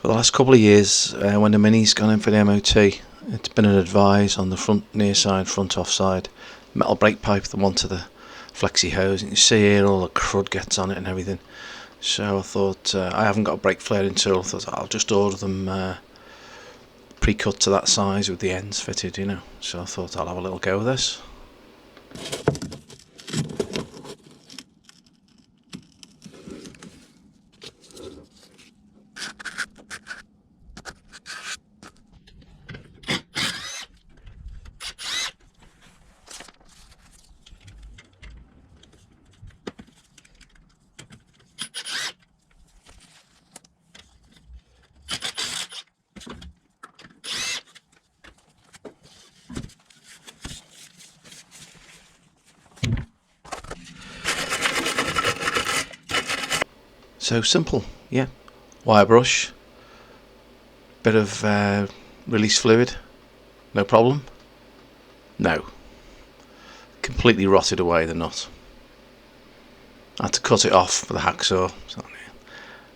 For the last couple of years, when the Mini's gone in for the MOT, it's been an advise on the front near side, front offside metal brake pipe, the one to the flexi hose. And you see here all the crud gets on it and everything. So I thought, I haven't got a brake flaring tool, I thought I'll just order them pre-cut to that size with the ends fitted, you know. So I thought I'll have a little go with this. So simple, yeah. Wire brush, bit of release fluid, no problem. No, completely rotted away the nut. I had to cut it off with a hacksaw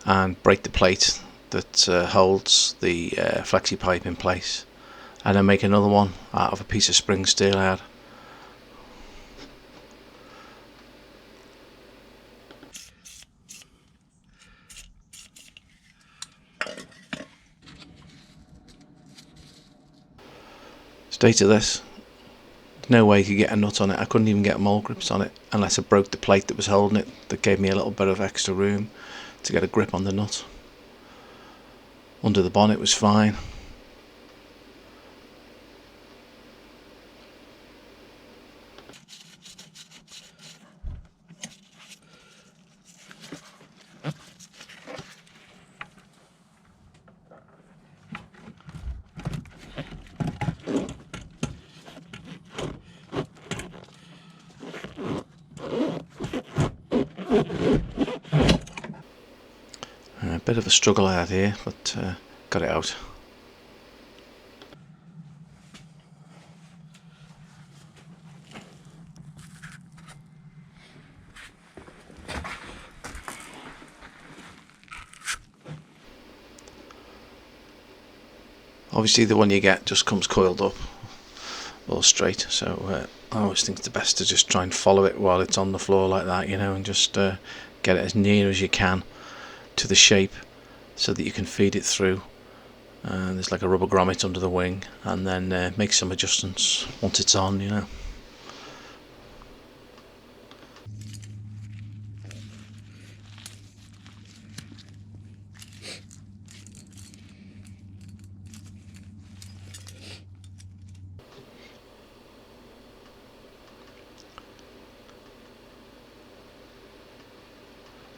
and break the plate that holds the flexi pipe in place, and then make another one out of a piece of spring steel I had. State of this, there's no way you could get a nut on it. I couldn't even get mole grips on it unless I broke the plate that was holding it. That gave me a little bit of extra room to get a grip on the nut. Under the bonnet was fine. A bit of a struggle I had here, but got it out. Obviously the one you get just comes coiled up or straight, so I always think it's the best to just try and follow it while it's on the floor like that, you know, and just get it as near as you can to the shape so that you can feed it through. There's like a rubber grommet under the wing, and then make some adjustments once it's on, you know.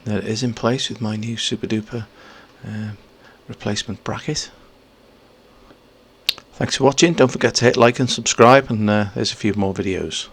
There it is in place with my new super duper replacement bracket. Thanks for watching. Don't forget to hit like and subscribe, and there's a few more videos.